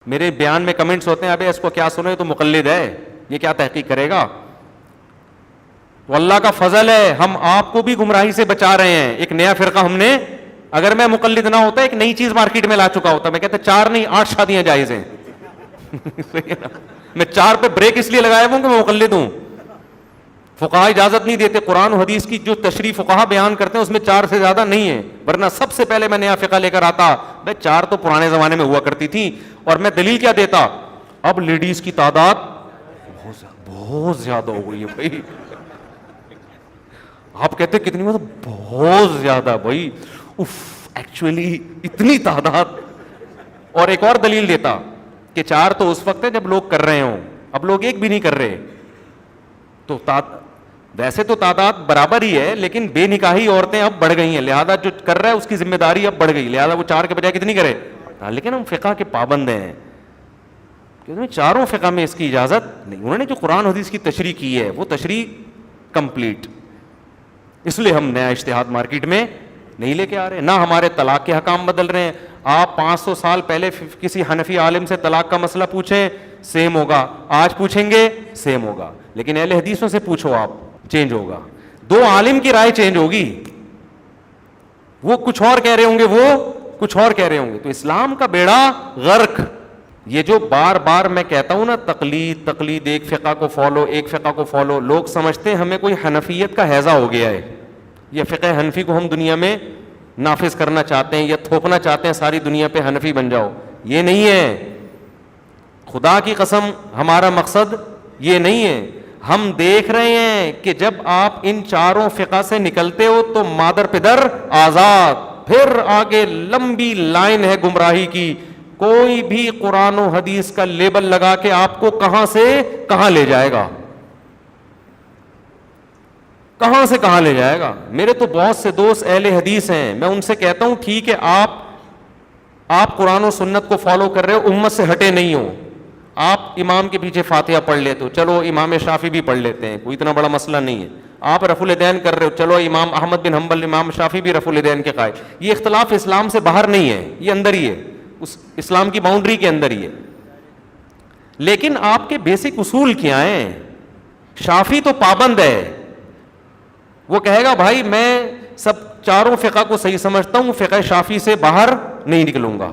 میرے بیان میں کمنٹس ہوتے ہیں ابے اس کو کیا سنو, یہ تو مقلد ہے, یہ کیا تحقیق کرے گا. تو اللہ کا فضل ہے, ہم آپ کو بھی گمراہی سے بچا رہے ہیں. ایک نیا فرقہ ہم نے, اگر میں مقلد نہ ہوتا ایک نئی چیز مارکیٹ میں لا چکا ہوتا, میں کہتا 4 نہیں 8 شادیاں جائز ہیں. میں 4 پہ بریک اس لیے لگایا ہوں کہ میں مقلد ہوں. فقہا اجازت نہیں دیتے, قرآن و حدیث کی جو تشریح فقہا بیان کرتے ہیں اس میں 4 سے زیادہ نہیں ہے, ورنہ سب سے پہلے میں نیا فقہ لے کر آتا. بھائی 4 تو پرانے زمانے میں ہوا کرتی تھی, اور میں دلیل کیا دیتا, اب لیڈیز کی تعداد بہت زیادہ ہو گئی ہے بھائی. آپ کہتے کتنی, مطلب بہت زیادہ بھائی, ایکچولی اتنی تعداد. اور ایک اور دلیل دیتا کہ 4 تو اس وقت ہے جب لوگ کر رہے ہوں, اب لوگ ایک بھی نہیں کر رہے. تو ویسے تو تعداد برابر ہی ہے, لیکن بے نکاحی عورتیں اب بڑھ گئی ہیں, لہذا جو کر رہا ہے اس کی ذمہ داری اب بڑھ گئی, لہذا وہ 4 کے بجائے کتنی کرے. لیکن ہم فقہ کے پابند ہیں, کیونکہ 4 فقہ میں اس کی اجازت نہیں. انہوں نے جو قرآن حدیث کی تشریح کی ہے وہ تشریح کمپلیٹ, اس لیے ہم نیا اجتہاد مارکیٹ میں نہیں لے کے آ رہے. نہ ہمارے طلاق کے حکام بدل رہے ہیں. آپ 500 سال پہلے کسی حنفی عالم سے طلاق کا مسئلہ پوچھیں سیم ہوگا, آج پوچھیں گے سیم ہوگا, لیکن اہل حدیثوں سے پوچھو آپ چینج ہوگا. 2 عالم کی رائے چینج ہوگی, وہ کچھ اور کہہ رہے ہوں گے, وہ کچھ اور کہہ رہے ہوں گے. تو اسلام کا بیڑا غرق. یہ جو بار بار میں کہتا ہوں نا, تقلید, ایک فقہ کو فالو, ایک فقہ کو فالو, لوگ سمجھتے ہیں ہمیں کوئی حنفیت کا ہیضہ ہو گیا ہے, یہ فقہ حنفی کو ہم دنیا میں نافذ کرنا چاہتے ہیں یا تھوپنا چاہتے ہیں, ساری دنیا پہ حنفی بن جاؤ. یہ نہیں ہے, خدا کی قسم ہمارا مقصد یہ نہیں ہے. ہم دیکھ رہے ہیں کہ جب آپ ان 4 فقہ سے نکلتے ہو تو مادر پدر آزاد, پھر آگے لمبی لائن ہے گمراہی کی. کوئی بھی قرآن و حدیث کا لیبل لگا کے آپ کو کہاں سے کہاں لے جائے گا, کہاں سے کہاں لے جائے گا. میرے تو بہت سے دوست اہل حدیث ہیں, میں ان سے کہتا ہوں ٹھیک ہے آپ قرآن و سنت کو فالو کر رہے ہو, امت سے ہٹے نہیں ہو. آپ امام کے پیچھے فاتحہ پڑھ لیتے ہو, چلو امام شافعی بھی پڑھ لیتے ہیں, کوئی اتنا بڑا مسئلہ نہیں ہے. آپ رفع الیدین کر رہے ہو, چلو امام احمد بن حنبل, امام شافعی بھی رفع الیدین کے قائل. یہ اختلاف اسلام سے باہر نہیں ہے, یہ اندر ہی ہے, اس اسلام کی باؤنڈری کے اندر ہی ہے. لیکن آپ کے بیسک اصول کیا ہیں؟ شافعی تو پابند ہے, وہ کہے گا بھائی میں سب 4 فقہ کو صحیح سمجھتا ہوں, فقہ شافعی سے باہر نہیں نکلوں گا.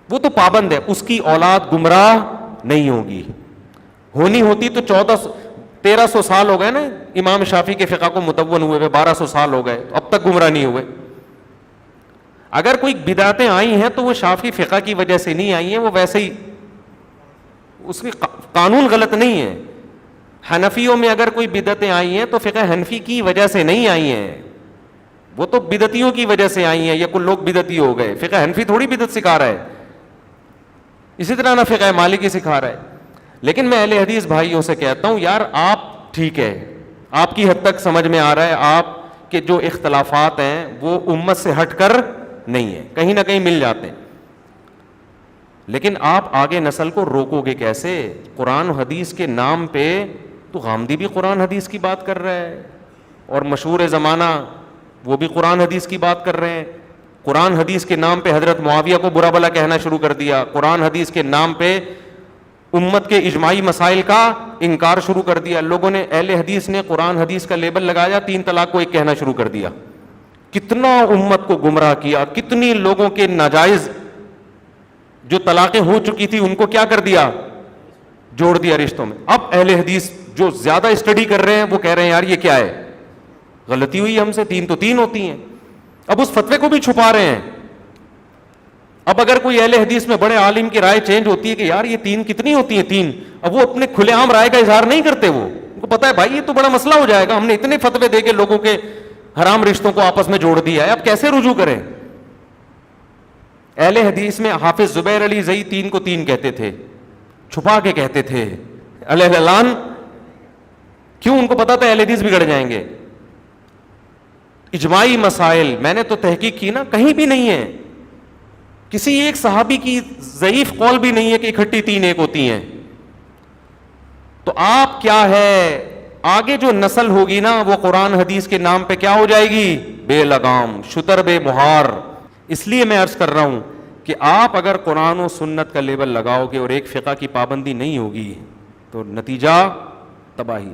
وہ تو پابند ہے, اس کی اولاد گمراہ نہیں ہوگی. ہونی ہوتی تو 1300 سال ہو گئے نا امام شافعی کے فقہ کو مدون ہوئے ہوئے, 1200 سال ہو گئے, اب تک گمراہ نہیں ہوئے. اگر کوئی بدعتیں آئی ہیں تو وہ شافعی فقہ کی وجہ سے نہیں آئی ہیں, وہ ویسے ہی, اس کی قانون غلط نہیں ہے. حنفیوں میں اگر کوئی بدعتیں آئی ہیں تو فقہ حنفی کی وجہ سے نہیں آئی ہیں, وہ تو بدعتیوں کی وجہ سے آئی ہیں, یا کچھ لوگ بدعتی ہو گئے. فقہ حنفی تھوڑی بدعت سکھا رہا ہے, اسی طرح نہ فقہ مالکی سکھا رہا ہے. لیکن میں اہل حدیث بھائیوں سے کہتا ہوں یار آپ ٹھیک ہے, آپ کی حد تک سمجھ میں آ رہا ہے, آپ کے جو اختلافات ہیں وہ امت سے ہٹ کر نہیں ہیں, کہیں نہ کہیں مل جاتے ہیں. لیکن آپ آگے نسل کو روکو گے کیسے؟ قرآن و حدیث کے نام پہ تو غامدی بھی قرآن حدیث کی بات کر رہا ہے, اور مشہور زمانہ وہ بھی قرآن حدیث کی بات کر رہے ہیں. قرآن حدیث کے نام پہ حضرت معاویہ کو برا بھلا کہنا شروع کر دیا, قرآن حدیث کے نام پہ امت کے اجماعی مسائل کا انکار شروع کر دیا. لوگوں نے, اہل حدیث نے قرآن حدیث کا لیبل لگایا, 3 طلاق کو ایک کہنا شروع کر دیا. کتنا امت کو گمراہ کیا, کتنی لوگوں کے ناجائز جو طلاقیں ہو چکی تھی ان کو کیا کر دیا, جوڑ دیا رشتوں میں. اب اہل حدیث جو زیادہ اسٹڈی کر رہے ہیں وہ کہہ رہے ہیں یار یہ کیا ہے, غلطی ہوئی ہم سے, 3 تو 3 ہوتی ہیں. اب اس فتوے کو بھی چھپا رہے ہیں. اب اگر کوئی اہل حدیث میں بڑے عالم کی رائے چینج ہوتی ہے کہ یار یہ 3 کتنی ہوتی ہیں 3, اب وہ اپنے کھلے عام رائے کا اظہار نہیں کرتے. وہ ان کو پتا ہے بھائی یہ تو بڑا مسئلہ ہو جائے گا, ہم نے اتنے فتوے دے کے لوگوں کے حرام رشتوں کو آپس میں جوڑ دیا ہے, اب کیسے رجوع کریں. اہل حدیث میں حافظ زبیر علی زئی 3 کو 3 کہتے تھے, چھپا کے کہتے تھے علیہ اعلان. کیوں؟ ان کو پتا تھا اہل حدیث بگڑ جائیں گے. اجماعی مسائل میں نے تو تحقیق کی نا, کہیں بھی نہیں ہے, کسی ایک صحابی کی ضعیف قول بھی نہیں ہے کہ اکٹھی 3 ایک ہوتی ہیں. تو آپ کیا ہے, آگے جو نسل ہوگی نا وہ قرآن حدیث کے نام پہ کیا ہو جائے گی, بے لگام, شتر بے مہار. اس لیے میں عرض کر رہا ہوں کہ آپ اگر قرآن و سنت کا لیبل لگاؤ گے اور ایک فقہ کی پابندی نہیں ہوگی تو نتیجہ تباہی.